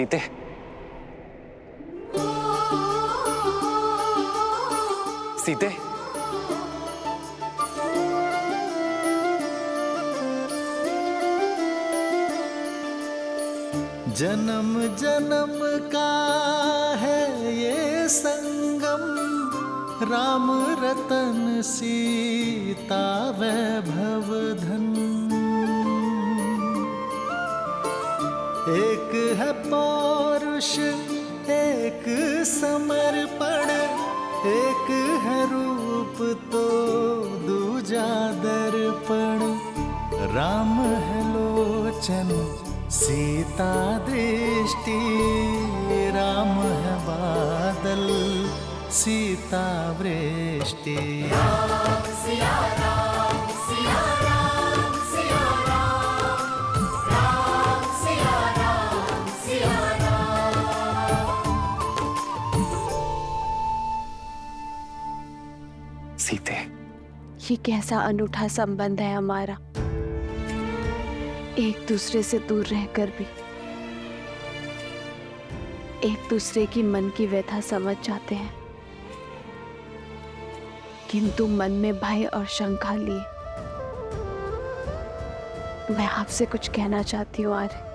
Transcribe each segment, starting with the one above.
सीते, सीते, जन्म जन्म का है ये संगम, राम रतन सीता वैभव धन। एक है पौरुष एक समर्पण, एक है रूप तो दूजा दर्पण। राम है लोचन सीता दृष्टि, राम है बादल सीता वृष्टि। राम सिया राम सिया राम सिया राम, राम सिया राम सिया राम। सीते, ये कैसा अनूठा संबंध है हमारा, एक दूसरे से दूर रहकर भी एक दूसरे की मन की व्यथा समझ जाते हैं, किंतु मन में भय और शंका लिए मैं आपसे कुछ कहना चाहती हूँ आर्य।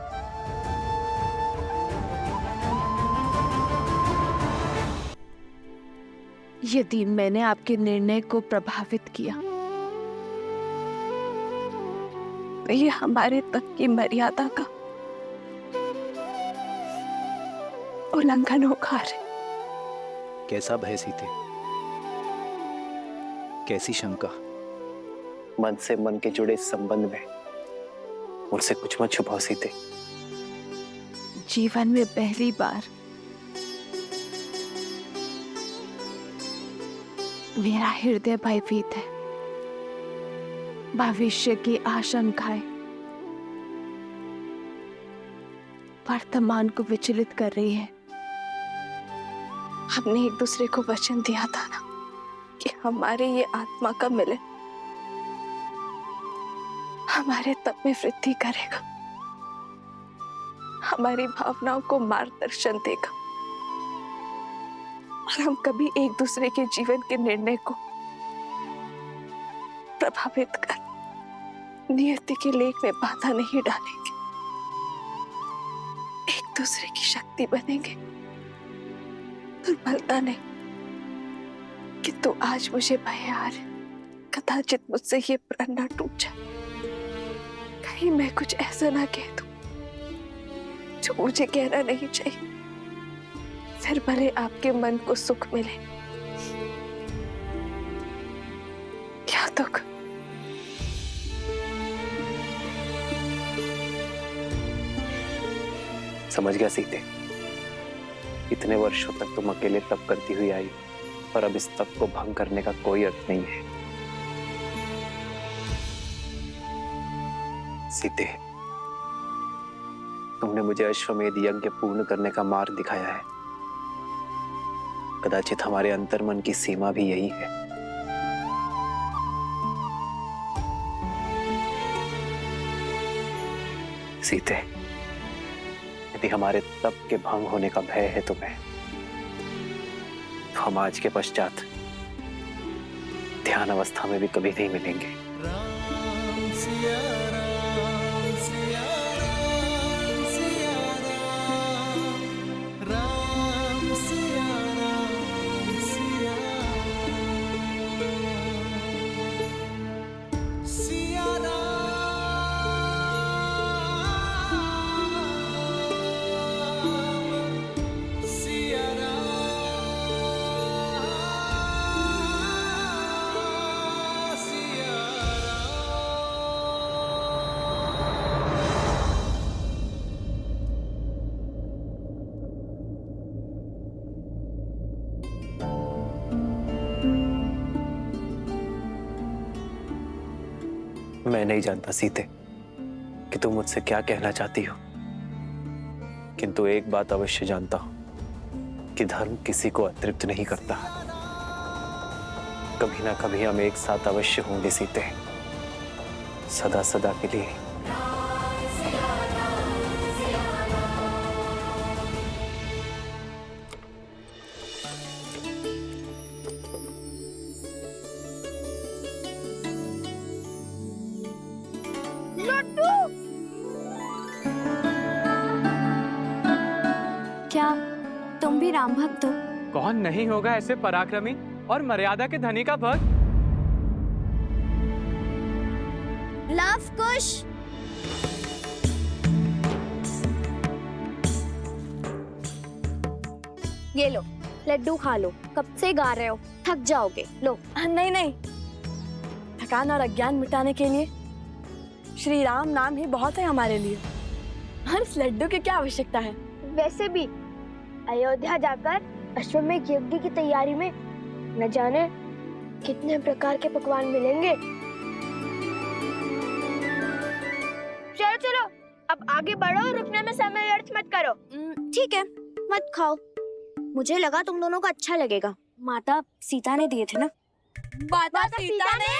यदि मैंने आपके निर्णय को प्रभावित किया तो ये हमारे तक की मर्यादा का उल्लंघन होगा। कैसा भय सीते, कैसी शंका? मन से मन के जुड़े इस संबंध में मुझसे कुछ मत छुपाओ सीते। जीवन में पहली बार मेरा हृदय भयभीत है। भविष्य की आशंकाएं वर्तमान को विचलित कर रही है। हमने एक दूसरे को वचन दिया था ना कि हमारे ये आत्मा का मिलन हमारे तप में वृद्धि करेगा, हमारी भावनाओं को मार्गदर्शन देगा और हम कभी एक दूसरे के जीवन के निर्णय को प्रभावित कर नियति के लेख में बाधा नहीं डालेंगे, एक दूसरे की शक्ति बनेंगे, दुर्बलता नहीं। किंतु आज मुझे भय आ रहा, कदाचित मुझसे ये प्रण न टूट जाए, कहीं मैं कुछ ऐसा ना कह दूं जो मुझे कहना नहीं चाहिए, फिर भले आपके मन को सुख मिले क्या दुख। समझ गया सीते, इतने वर्षों तक तुम अकेले तप करती हुई आई और अब इस तप को भंग करने का कोई अर्थ नहीं है। सीते, तुमने मुझे अश्वमेध यज्ञ पूर्ण करने का मार्ग दिखाया है। कदाचित हमारे अंतर्मन की सीमा भी यही है। सीते, यदि हमारे तप के भंग होने का भय है तुम्हें, तो हम आज के पश्चात ध्यान अवस्था में भी कभी नहीं मिलेंगे। राम सिया राम सिया राम सिया राम, राम सिया राम सिया राम, सिया राम सिया राम सिया मैं नहीं जानता सीते कि तुम मुझसे क्या कहना चाहती हो, किंतु एक बात अवश्य जानता हूं कि धर्म किसी को अतृप्त नहीं करता। कभी ना कभी हम एक साथ अवश्य होंगे सीते, सदा सदा के लिए। राम सिया राम सिया राम, क्या तुम भी राम भक्त हो? कौन नहीं होगा ऐसे पराक्रमी और मर्यादा के धनी का भक्त? लव कुश। ये लो लड्डू खा लो, कब से गा रहे हो, थक जाओगे। लो। नहीं नहीं, थकान और अज्ञान मिटाने के लिए श्री राम नाम ही बहुत है हमारे लिए। और इस लड्डू की क्या आवश्यकता है? वैसे भी अयोध्या जाकर अश्वमेध यज्ञ की तैयारी में न जाने कितने प्रकार के पकवान मिलेंगे। चलो चलो अब आगे बढ़ो, रुकने में समय व्यर्थ मत करो। ठीक है, मत खाओ, मुझे लगा तुम दोनों को अच्छा लगेगा। माता सीता ने दिए थे ना। माता सीता ने?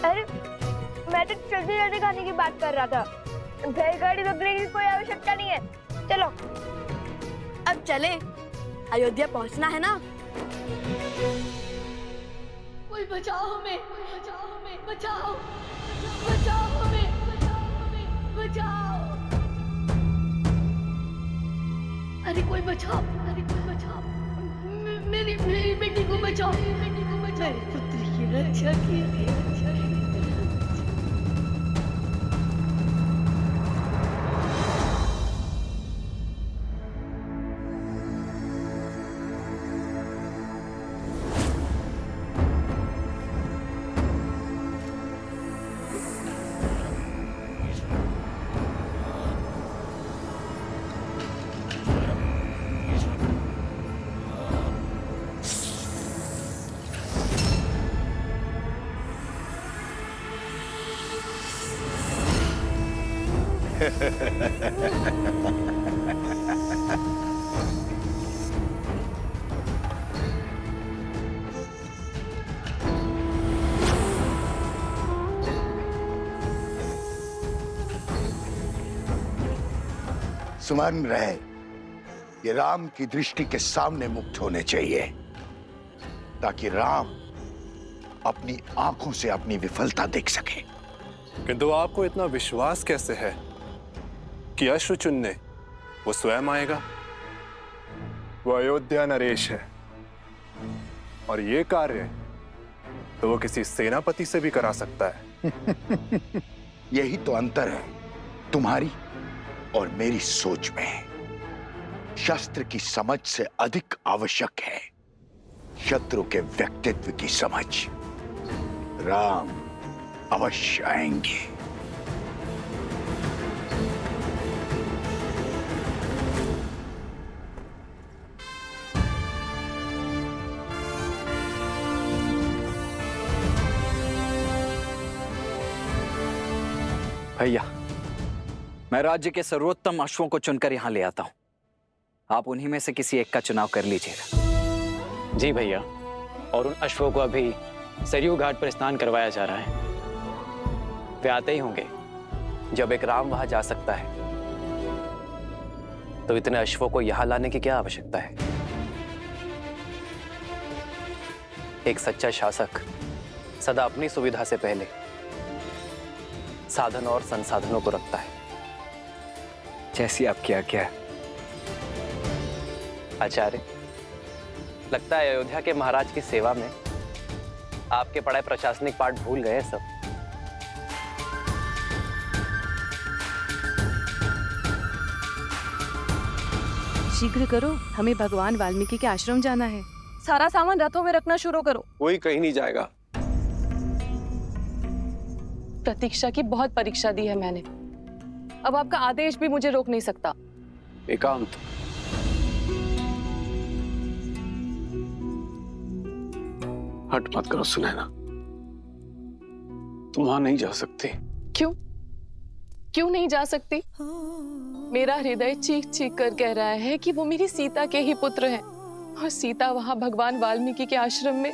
अरे मैं तो जल्दी जल्दी खाने की बात कर रहा था, बैलगाड़ी रोकने की कोई आवश्यकता नहीं है। चलो अब चले, अयोध्या पहुंचना है ना। कोई बचाओ हमें, बचाओ हमें, बचाओ, बचाओ हमें, बचाओ हमें, बचाओ। अरे कोई बचाओ, अरे कोई बचाओ, मेरी मेरी बेटी को बचाओ, मेरी बेटी को बचाओ, मेरी पुत्री की रक्षा कीजिए, रक्षा कीजिए। सुमन रहे, ये राम की दृष्टि के सामने मुक्त होने चाहिए, ताकि राम अपनी आंखों से अपनी विफलता देख सके। किंतु आपको इतना विश्वास कैसे है कि अश्रु चुनने वो स्वयं आएगा? वो अयोध्या नरेश है, और ये कार्य तो वो किसी सेनापति से भी करा सकता है। यही तो अंतर है तुम्हारी और मेरी सोच में। शस्त्र की समझ से अधिक आवश्यक है शत्रु के व्यक्तित्व की समझ। राम अवश्य आएंगे। भैया, मैं राज्य के सर्वोत्तम अश्वों को चुनकर यहाँ ले आता हूँ। आप उन्हीं में से किसी एक का चुनाव कर लीजिएगा। जी भैया, और उन अश्वों को अभी सरयू घाट पर स्नान करवाया जा रहा है। वे आते ही होंगे जब एक राम वहां जा सकता है, तो इतने अश्वों को यहां लाने की क्या आवश्यकता है? एक सच्चा शासक सदा अपनी सुविधा से पहले साधन और संसाधनों को रखता है। जैसी आपकी आज्ञा। आचार्य, लगता है अयोध्या के महाराज की सेवा में आपके पढ़ाए प्रशासनिक पाठ भूल गए सब। शीघ्र करो, हमें भगवान वाल्मीकि के आश्रम जाना है। सारा सामान रथों में रखना शुरू करो। कोई कहीं नहीं जाएगा। प्रतीक्षा की बहुत परीक्षा दी है मैंने, अब आपका आदेश भी मुझे रोक नहीं सकता। एकांत। हट मत करो सुनैना, तुम वहां नहीं जा सकती। क्यों? क्यों नहीं जा सकती? मेरा हृदय चीख चीख कर कह रहा है कि वो मेरी सीता के ही पुत्र हैं, और सीता वहां भगवान वाल्मीकि के आश्रम में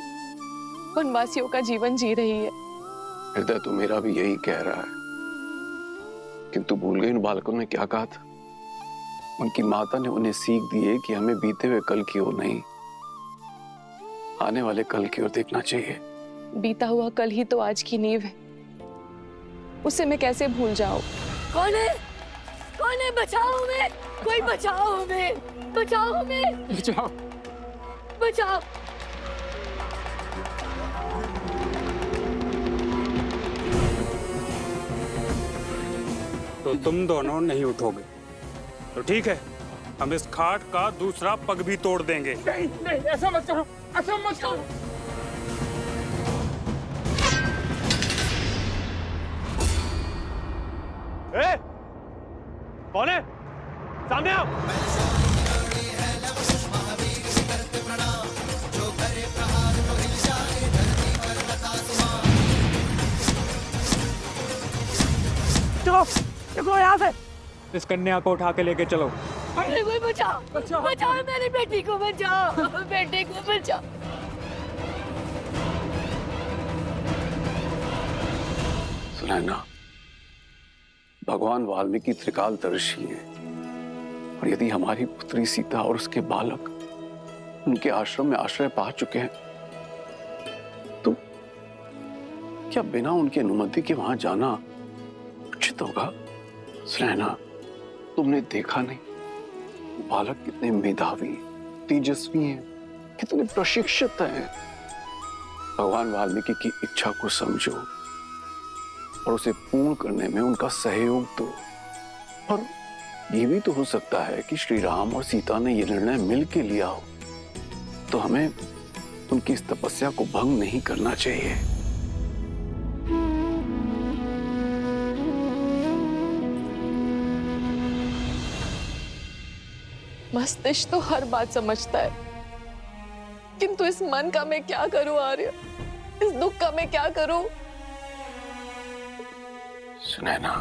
वनवासियों का जीवन जी रही है। हृदय तो मेरा भी यही कह रहा है, किंतु भूल गई उन बालकों ने क्या कहा था। उनकी माता ने उन्हें सीख दी है कि हमें बीते हुए कल की ओर नहीं, आने वाले कल की ओर देखना चाहिए। बीता हुआ कल ही तो आज की नींव है, उसे मैं कैसे भूल जाऊं? कौन है? कौन है? बचाओ हमें! कोई बचाओ हमें! बचाओ हमें! बचाओ। बचाओ! तो तुम दोनों नहीं उठोगे तो ठीक है, हम इस खाट का दूसरा पग भी तोड़ देंगे। नहीं नहीं, ऐसा मत करो, ऐसा मत करो। ए, कौन है? सामने आओ। चलो, चलो यहाँ से। इस कन्या को उठा के लेके चलो। अरे कोई बचाओ! बचाओ मेरी बेटी को, बचाओ बेटे को, बचाओ! सुनैना, भगवान वाल्मीकि त्रिकालदर्शी हैं, और यदि हमारी पुत्री सीता और उसके बालक उनके आश्रम में आश्रय पा चुके हैं, तो क्या बिना उनकी अनुमति के वहां जाना उचित होगा? सुनैना, तुमने देखा नहीं बालक कितने मेधावी, तेजस्वी हैं, कितने प्रशिक्षित हैं। भगवान वाल्मीकि की इच्छा को समझो और उसे पूर्ण करने में उनका सहयोग दो। और ये भी तो हो सकता है कि श्री राम और सीता ने यह निर्णय मिल के लिया हो, तो हमें उनकी इस तपस्या को भंग नहीं करना चाहिए। मस्तिष्क तो हर बात समझता है, किंतु इस मन का मैं क्या करूं आर्य? इस दुख का मैं क्या करूं? सुनैना,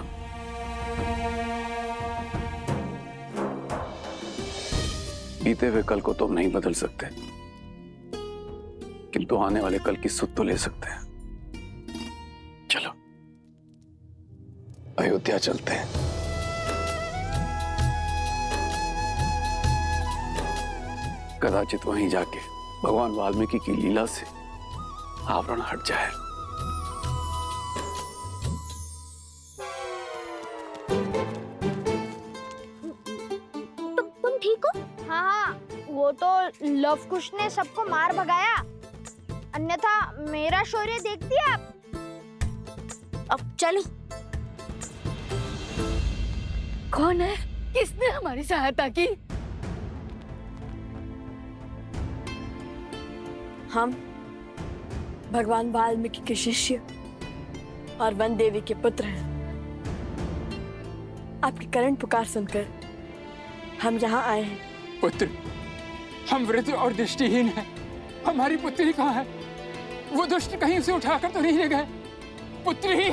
बीते हुए कल को तो हम नहीं बदल सकते, किंतु आने वाले कल की सुध तो ले सकते हैं। चलो अयोध्या चलते हैं। कदाचित वहीं जाके भगवान वाल्मीकि की लीला से आवरण हट जाए। तुम ठीक हो? हाँ, वो तो लव कुश ने सबको मार भगाया, अन्यथा मेरा शौर्य देख दिया आप। अब चलो। कौन है? किसने हमारी सहायता की? हम भगवान वाल्मीकि के शिष्य और वन देवी के पुत्र हैं। आपकी करण पुकार सुनकर हम यहाँ आए हैं। पुत्र, हम वृद्ध और दृष्टिहीन हैं। हमारी पुत्री कहाँ है? वो दुष्ट कहीं उसे उठाकर तो नहीं ले गए? पुत्री,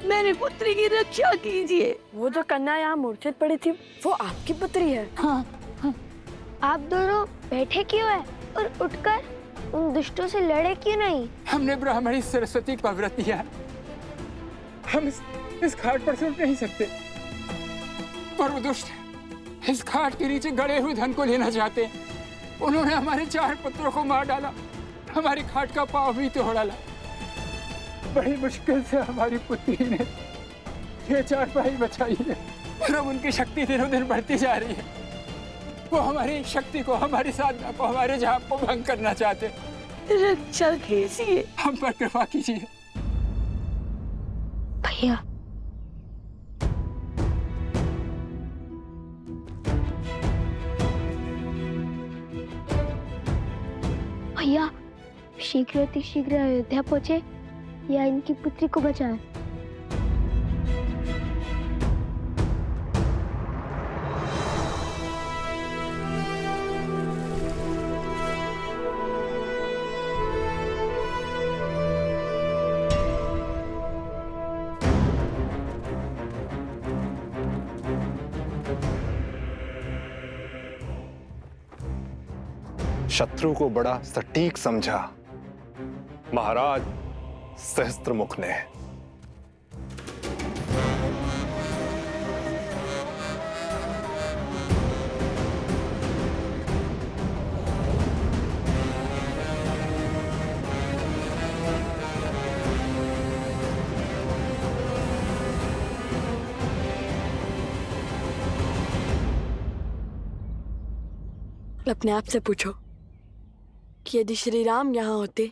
मेरी पुत्री की रक्षा कीजिए। वो जो कन्या यहाँ मूर्छित पड़ी थी, वो आपकी पुत्री है। हाँ, हाँ। आप दोनों बैठे क्यों हैं और उठकर उन दुष्टों से लड़े क्यों नहीं? हमने ब्राह्मणी सरस्वती का व्रत लिया। हम इस घाट पर से उठ नहीं सकते, पर वो दुष्ट इस घाट के नीचे गड़े हुए धन को लेना चाहते। उन्होंने हमारे 4 पुत्रों को मार डाला, हमारी घाट का पांव भी तोड़ डाला। बड़ी मुश्किल से हमारी पुत्री ने ये 4 भाई बचाई है, और अब उनकी शक्ति दिनों दिन बढ़ती जा रही है। वो हमारी शक्ति को, हमारी साधना को, हमारे जाप को भंग करना चाहते। रक्षा कीजिए, हम पर कृपा कीजिए। भैया, भैया शीघ्र अयोध्या पहुंचे या इनकी पुत्री को बचाएं। शत्रु को बड़ा सटीक समझा महाराज सहस्त्रमुख ने। अपने आप से पूछो कि यदि श्री राम यहाँ होते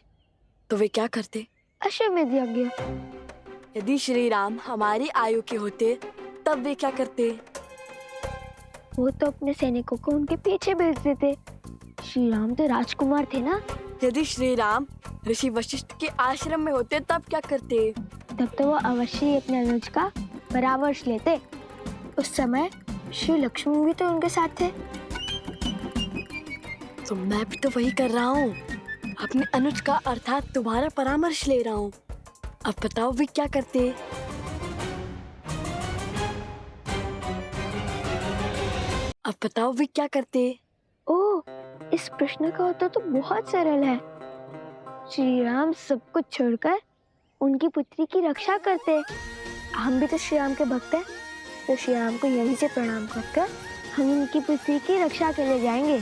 तो वे क्या करते। अश्वमेध यज्ञ। यदि श्री राम हमारी आयु के होते तब वे क्या करते। वो तो अपने सैनिकों को उनके पीछे भेज देते। श्री राम तो राजकुमार थे ना। यदि श्री राम ऋषि वशिष्ठ के आश्रम में होते तब क्या करते। तब तो वो अवश्य ही अपने अनुज का परामर्श लेते। उस समय श्री लक्ष्मण भी तो उनके साथ थे। तो मैं भी तो वही कर रहा हूँ, अपने अनुज का अर्थात तुम्हारा परामर्श ले रहा हूँ। अब बताओ वे क्या करते। अब बताओ वे क्या करते। ओह, इस प्रश्न का उत्तर तो बहुत सरल है। श्री राम सब कुछ छोड़कर उनकी पुत्री की रक्षा करते। हम भी तो श्री राम के भक्त हैं, तो श्री राम को यहीं से प्रणाम करके हम उनकी पुत्री की रक्षा के लिए जाएंगे।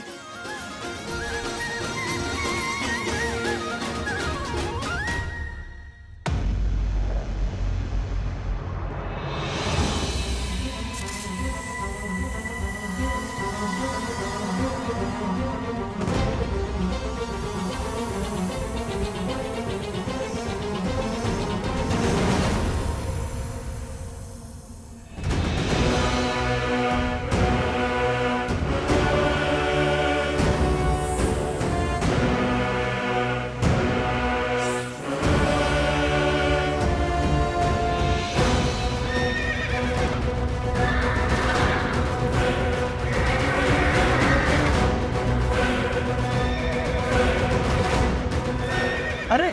अरे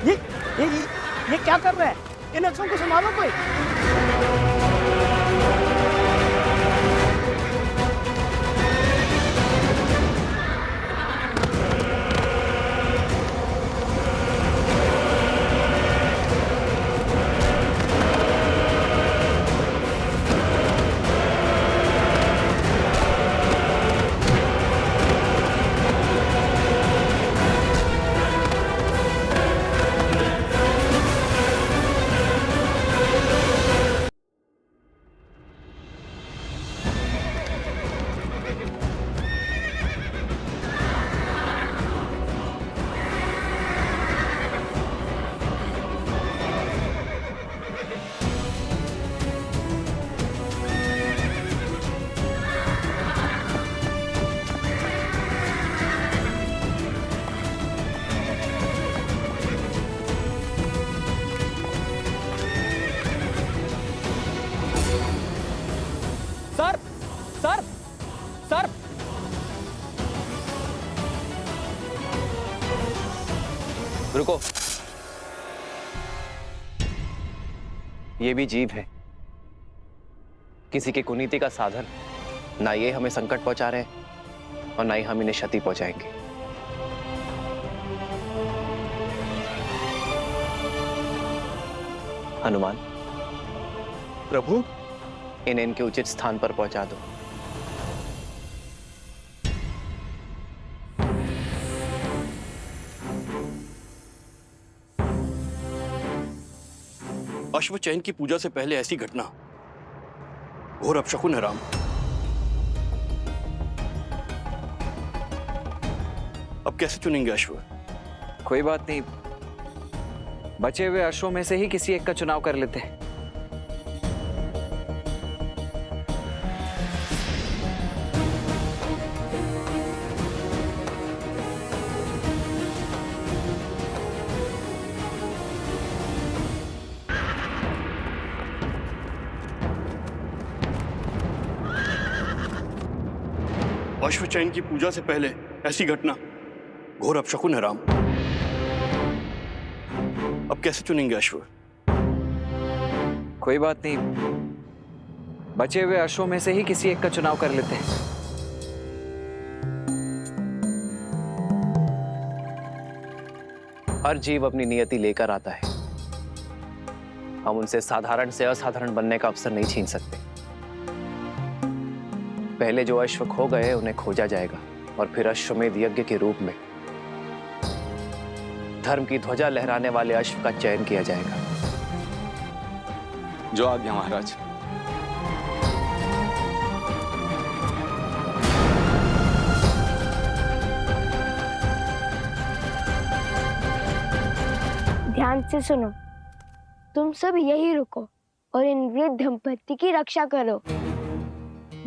ये क्या कर रहा है? इन अक्षरों को संभालो कोई। सर रुको, ये भी जीव है, किसी की कुनीति का साधन। ना ये हमें संकट पहुंचा रहे हैं और ना ही हम इन्हें क्षति पहुंचाएंगे। हनुमान प्रभु, इन्हें इनके उचित स्थान पर पहुंचा दो। अश्वचैन की पूजा से पहले ऐसी घटना घोर अपशकुन है राम। अब कैसे चुनेंगे अश्व? कोई बात नहीं, बचे हुए अश्वों में से ही किसी एक का चुनाव कर लेते हैं। अश्वचैन की पूजा से पहले ऐसी घटना घोर अपशकुन है राम। अब कैसे चुनेंगे अश्व? कोई बात नहीं, बचे हुए अश्वों में से ही किसी एक का चुनाव कर लेते हैं। हर जीव अपनी नियति लेकर आता है, हम उनसे साधारण से असाधारण बनने का अवसर नहीं छीन सकते। पहले जो अश्व खो गए उन्हें खोजा जाएगा और फिर अश्वमेध यज्ञ के रूप में धर्म की ध्वजा लहराने वाले अश्व का चयन किया जाएगा। जो आज्ञा महाराज। ध्यान से सुनो। तुम सब यही रुको और इन वृद्ध दंपत्ति की रक्षा करो।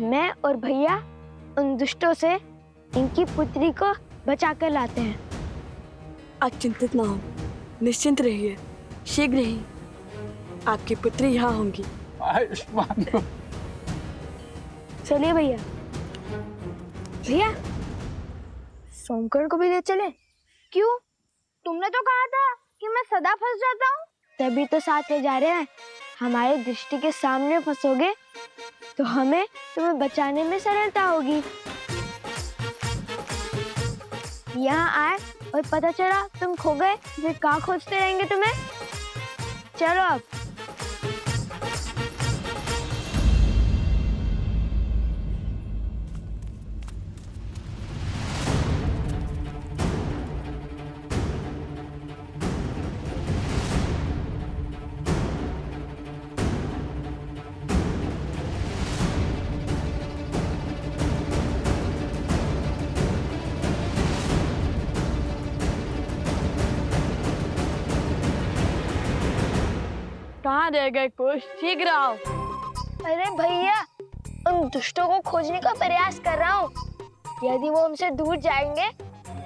मैं और भैया उन दुष्टों से इनकी पुत्री को बचा कर लाते हैं। आप चिंतित ना हो, निश्चिंत रहिए, शीघ्र ही आपकी पुत्री यहाँ होंगी। आयुष्मान हो। चलिए भैया। भैया सोमकर को भी ले चले। क्यों? तुमने तो कहा था कि मैं सदा फंस जाता हूँ। तभी तो साथ ले जा रहे हैं। हमारे दृष्टि के सामने फंसोगे तो हमें तुम्हें बचाने में सरलता होगी। यहाँ आए और पता चला तुम खो गए, फिर कहाँ खोजते रहेंगे तुम्हें। चलो अब। कहाँ रह गए कुछ? शीघ्र आओ। अरे भैया, उन दुष्टों को खोजने का प्रयास कर रहा हूँ। यदि वो हमसे दूर जाएंगे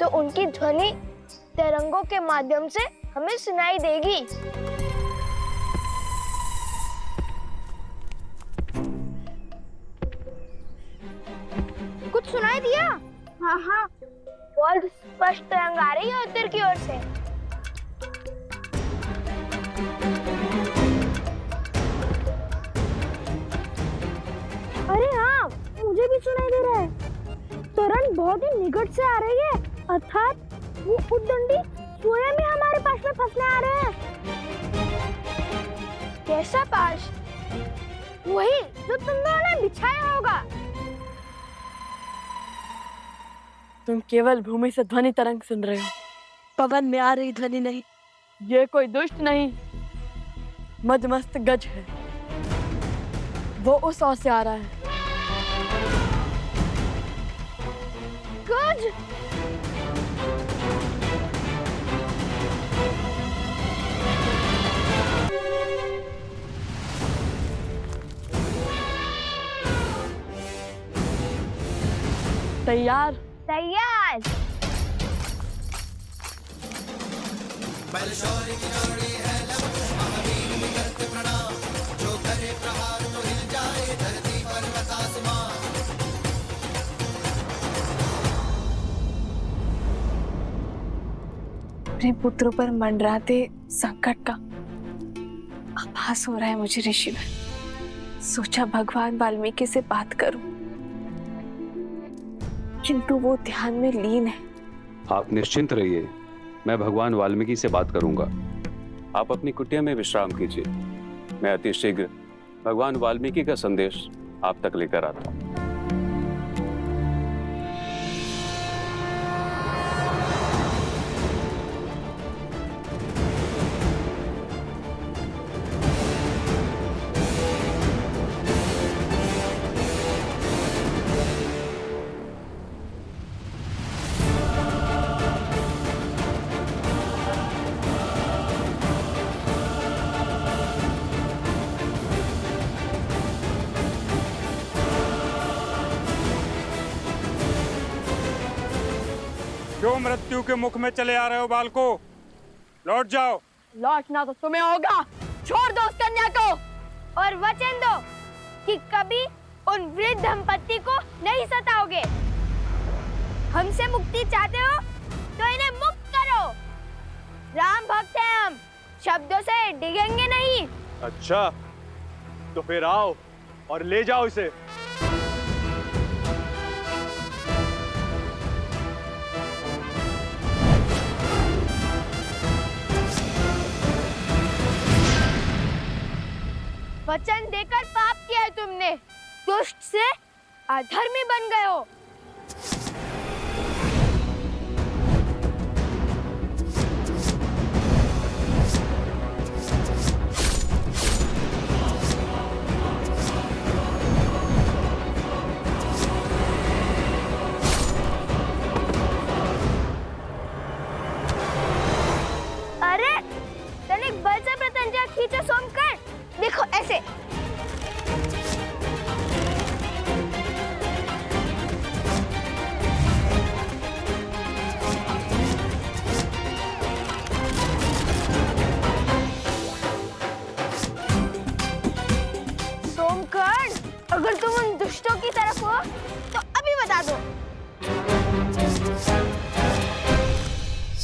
तो उनकी ध्वनि तरंगों के माध्यम से हमें सुनाई देगी। कुछ सुनाई दिया? हाँ हाँ, बहुत स्पष्ट तरंग आ रही है उत्तर की ओर से। अरे हाँ, मुझे भी सुनाई दे रहा है। तरंग बहुत ही निकट से आ रही है, अर्थात वो उद्दंडी स्वयं ही हमारे पास में फंसने आ रहे हैं। कैसा पाश? वही जो तुम दोनों ने बिछाया होगा। तुम केवल भूमि से ध्वनि तरंग सुन रहे हो, पवन में आ रही ध्वनि नहीं। ये कोई दुष्ट नहीं, मदमस्त गज है। वो उस ओर से आ रहा है। गज? तैयार? तैयार। अपने पुत्रों पर मंडराते संकट का आभास हो रहा है मुझे ऋषिवर। सोचा भगवान वाल्मीकि से बात करूं, किंतु वो ध्यान में लीन है। आप निश्चिंत रहिए, मैं भगवान वाल्मीकि से बात करूंगा। आप अपनी कुटिया में विश्राम कीजिए। मैं अति शीघ्र भगवान वाल्मीकि का संदेश आप तक लेकर आता हूँ। क्यों मृत्यु के मुख में चले आ रहे हो बालको? लौट जाओ। लौटना तो तुम्हें होगा। छोड़ दो उस कन्या को और वचन दो कि कभी उन वृद्ध दंपत्ति को नहीं सताओगे। हमसे मुक्ति चाहते हो तो इन्हें मुक्त करो। राम भक्त हैं हम, शब्दों से डिगेंगे नहीं। अच्छा, तो फिर आओ और ले जाओ इसे। वचन देकर पाप किया है तुमने, दुष्ट से अधर्मी बन गए हो। अरे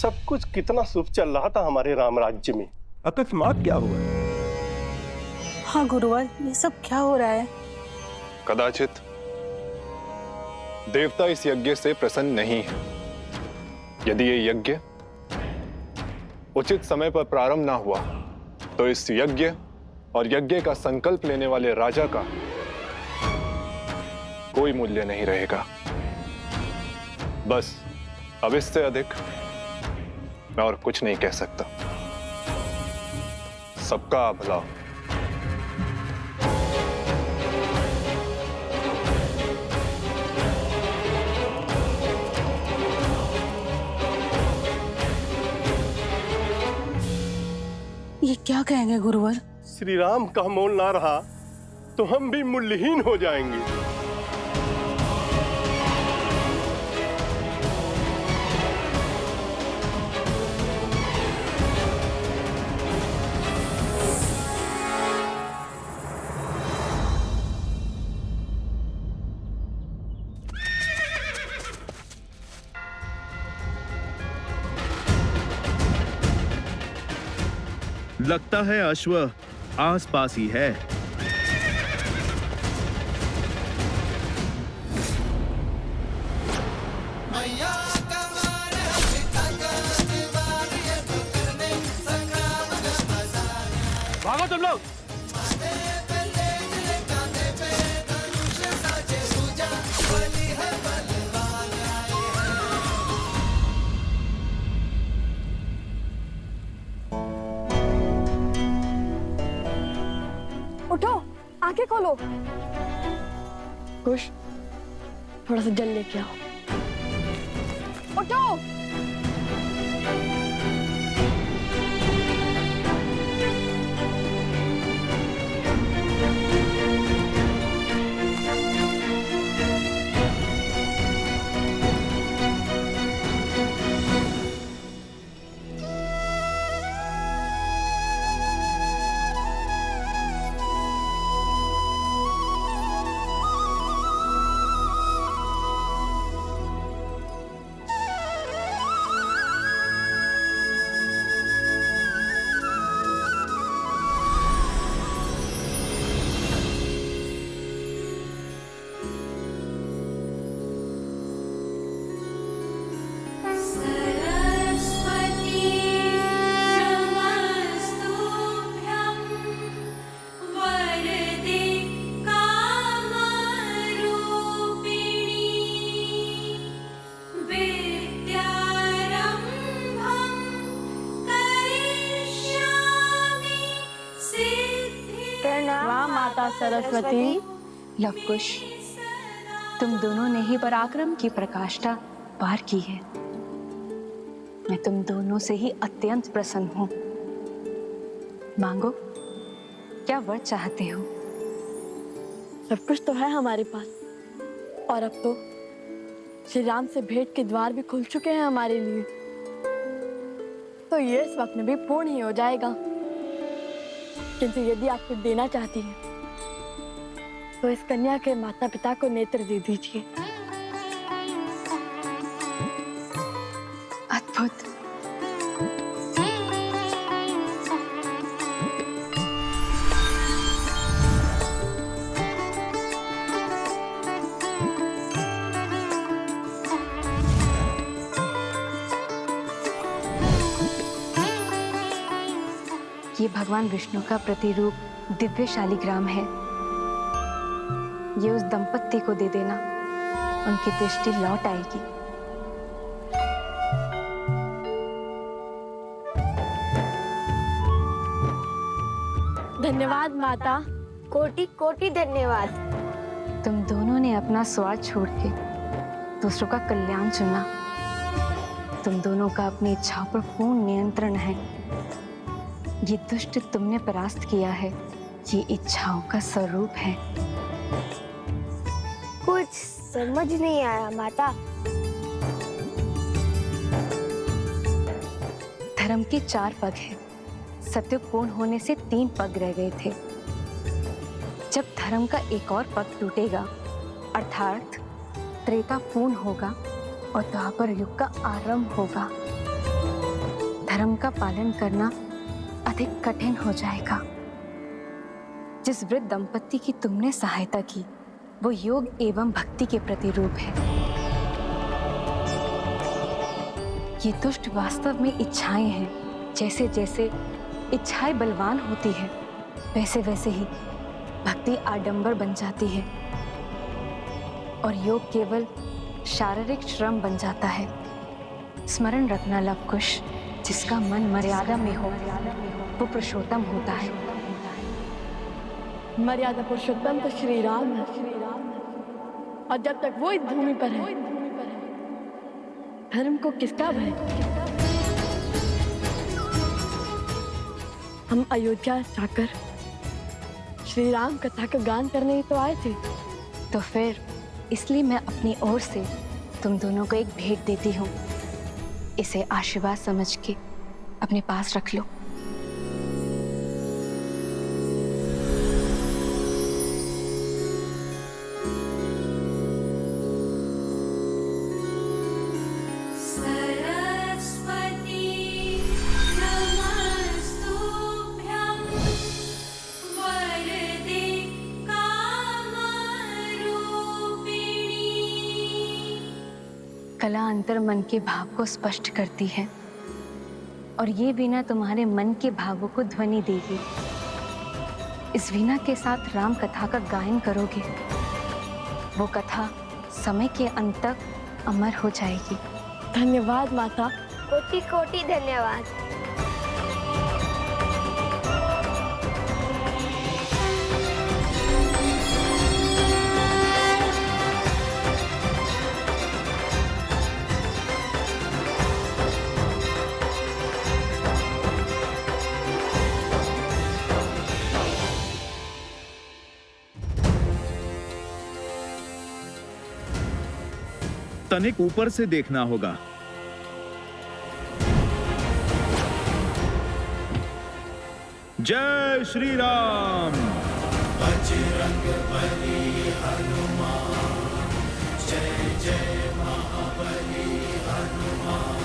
सब कुछ कितना शुभ चल रहा था हमारे राम राज्य में, अकस्मात क्या हुआ? हाँ गुरुवर, ये सब क्या हो रहा है? कदाचित देवता इस यज्ञ से प्रसन्न नहीं है। यदि ये यज्ञ उचित समय पर प्रारंभ ना हुआ तो इस यज्ञ और यज्ञ का संकल्प लेने वाले राजा का कोई मूल्य नहीं रहेगा। बस अब इससे अधिक मैं और कुछ नहीं कह सकता। सबका भला। ये क्या कहेंगे गुरुवर? श्री राम का मोल ना रहा तो हम भी मूल्यहीन हो जाएंगे। लगता है अश्व आस पास ही है। भागो तुम लोग। उठो, आंखें खोलो। कुश, थोड़ा सा जल लेके आओ। उठो। माता सरस्वती। लवकुश, तुम दोनों ने ही पराक्रम की प्रकाष्ठा पार की है। मैं तुम दोनों से ही अत्यंत प्रसन्न हूं। मांगो, क्या वर चाहते हो? सब कुछ तो है हमारे पास, और अब तो श्री राम से भेंट के द्वार भी खुल चुके हैं हमारे लिए। तो ये स्वप्न भी पूर्ण ही हो जाएगा। किंतु यदि आप कुछ देना चाहती हैं तो इस कन्या के माता पिता को नेत्र दे दीजिए। अद्भुत। ये भगवान विष्णु का प्रतिरूप दिव्य शालिग्राम है। ये उस दंपत्ति को दे देना, उनकी दृष्टि लौट आएगी। धन्यवाद माता, कोटि कोटि धन्यवाद। तुम दोनों ने अपना स्वार्थ छोड़ के दूसरों का कल्याण चुना। तुम दोनों का अपनी इच्छाओं पर पूर्ण नियंत्रण है। ये दुष्ट तुमने परास्त किया है, ये इच्छाओं का स्वरूप है। कुछ समझ नहीं आया माता। धर्म के 4 पग हैं। सत्य पूर्ण होने से 3 पग रह गए थे। जब धर्म का एक और पग टूटेगा, अर्थात त्रेता पूर्ण होगा और द्वापर युग का आरंभ होगा। धर्म का पालन करना अधिक कठिन हो जाएगा। जिस वृद्ध दंपति की तुमने सहायता की वो योग एवं भक्ति के प्रतिरूप है। ये दुष्ट वास्तव में इच्छाएं हैं। जैसे जैसे इच्छाएं बलवान होती है वैसे वैसे ही भक्ति आडंबर बन जाती है और योग केवल शारीरिक श्रम बन जाता है। स्मरण रखना लवकुश, जिसका मन मर्यादा में हो वो पुरुषोत्तम होता है। मर्यादा पुरुषोत्तम तो श्री राम है, और जब तक वो इस भूमि पर है धर्म को किसका भय? हम अयोध्या जाकर श्री राम कथा का गान करने ही तो आए थे। तो फिर इसलिए मैं अपनी ओर से तुम दोनों को एक भेंट देती हूँ। इसे आशीर्वाद समझ के अपने पास रख लो। सरस्वती नमस्तुभ्यं वरदे कामरूपिणी। कला अंतर मन के भाव को स्पष्ट करती है और ये वीणा तुम्हारे मन के भावों को ध्वनि देगी। इस वीणा के साथ राम कथा का गायन करोगे, वो कथा समय के अंत तक अमर हो जाएगी। धन्यवाद माता। कोटि कोटि धन्यवाद। तनिक ऊपर से देखना होगा। जय श्री राम। बजरंग बली हनुमान, जय जय महाबली हनुमान।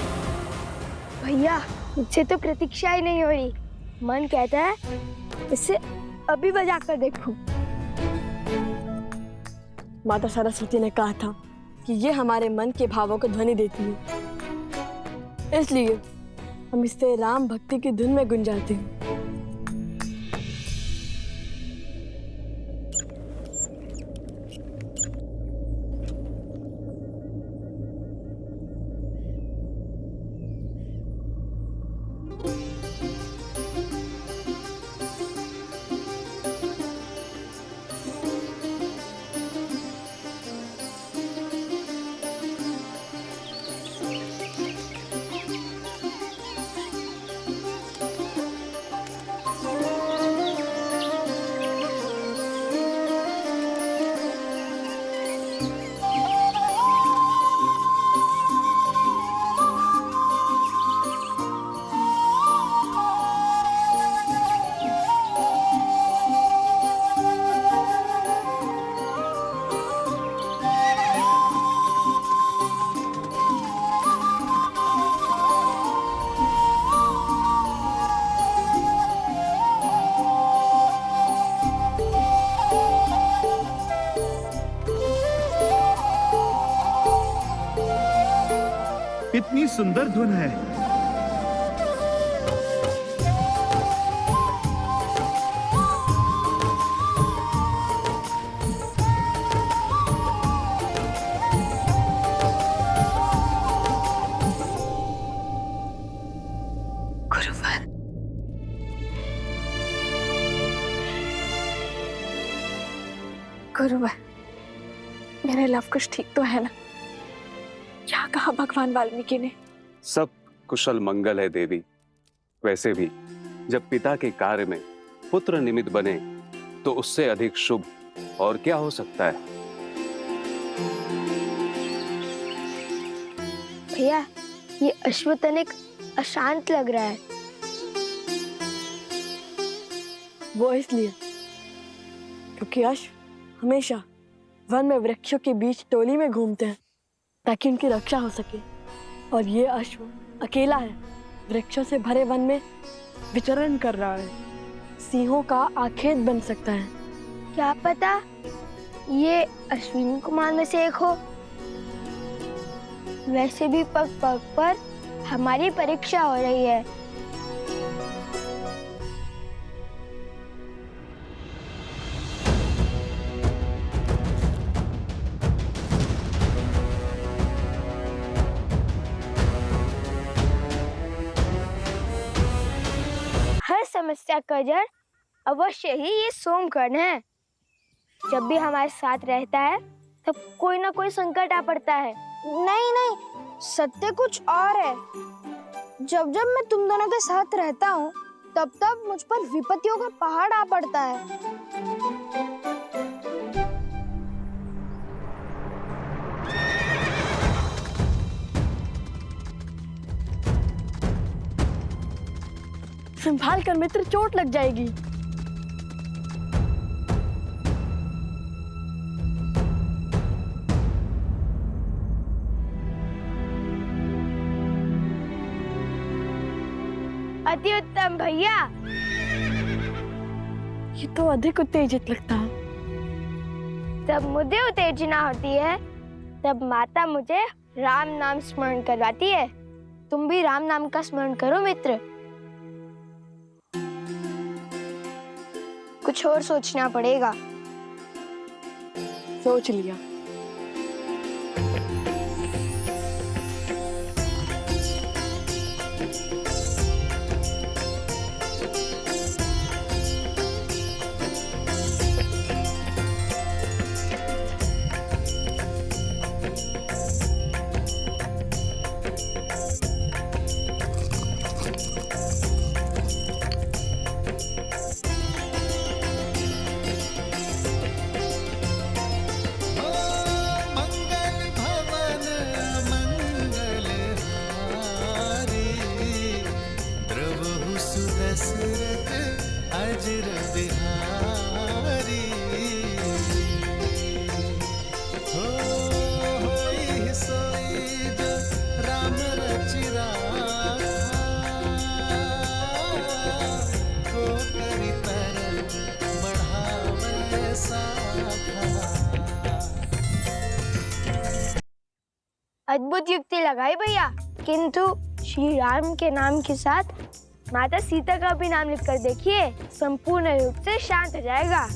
भैया मुझसे तो प्रतीक्षा ही नहीं हो रही। मन कहता है इसे अभी बजा कर देखूं। माता सरस्वती ने कहा था कि ये हमारे मन के भावों को ध्वनि देती है, इसलिए हम इससे राम भक्ति की धुन में गुंजाते हैं। इतनी सुंदर धुन है। गुरुवर, गुरुवर, मेरे लवकुश ठीक तो है ना? क्या कहा भगवान वाल्मीकि ने? सब कुशल मंगल है देवी। वैसे भी जब पिता के कार्य में पुत्र निमित्त बने तो उससे अधिक शुभ और क्या हो सकता है। भैया ये अश्वतनिक अशांत लग रहा है। वो इसलिए क्योंकि अश्व हमेशा वन में वृक्षों के बीच टोली में घूमते हैं ताकि उनकी रक्षा हो सके, और ये अश्व अकेला है वृक्षों से भरे वन में विचरण कर रहा है। सिंहों का आखेट बन सकता है। क्या पता ये अश्विनी कुमार में से एक हो। वैसे भी पग पग पर हमारी परीक्षा हो रही है। हर समस्या का जड़ अवश्य ही ये सोमकर्ण है। जब भी हमारे साथ रहता है तब कोई ना कोई संकट आ पड़ता है। नहीं नहीं, सत्य कुछ और है। जब जब मैं तुम दोनों के साथ रहता हूँ तब तब मुझ पर विपत्तियों का पहाड़ आ पड़ता है। संभाल कर मित्र, चोट लग जाएगी। अति उत्तम भैया। ये तो अधिक उत्तेजित लगता है। जब मुझे उत्तेजना होती है तब माता मुझे राम नाम स्मरण करवाती है। तुम भी राम नाम का स्मरण करो मित्र। कुछ और सोचना पड़ेगा। सोच लिया। अद्भुत युक्ति लगाई भैया, किंतु श्री राम के नाम के साथ माता सीता का भी नाम लिखकर देखिए, संपूर्ण रूप से शांत हो जाएगा।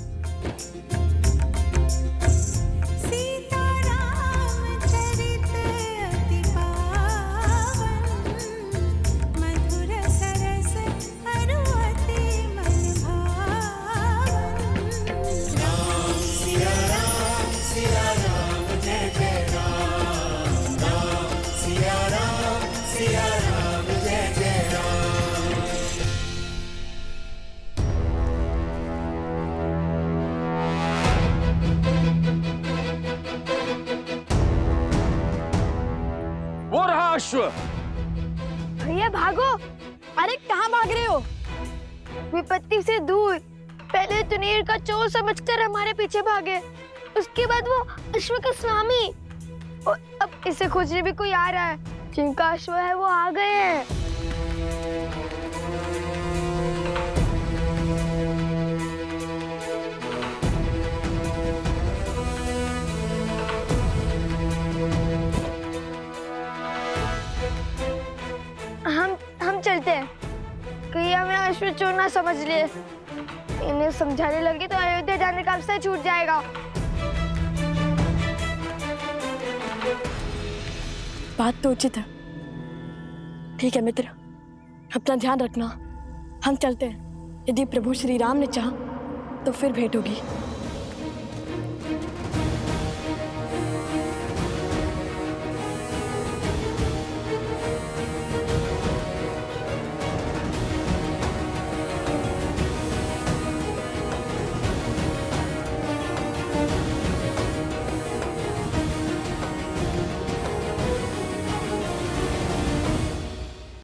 भैया भागो। अरे कहाँ भाग रहे हो? विपत्ति से दूर। पहले तुनीर का चोर समझकर हमारे पीछे भागे, उसके बाद वो अश्व का स्वामी, और अब इसे खोजने भी कोई आ रहा है। जिनका अश्व है वो आ गए हैं। हम चलते हैं, कहीं हमें अश्व चोर ना समझ लिए। इन्हें समझाने लगे तो अयोध्या जाने का अवसर छूट जाएगा। बात तो उचित है। ठीक है मित्र, अपना ध्यान रखना। हम चलते हैं। यदि प्रभु श्री राम ने चाहा तो फिर भेंट होगी।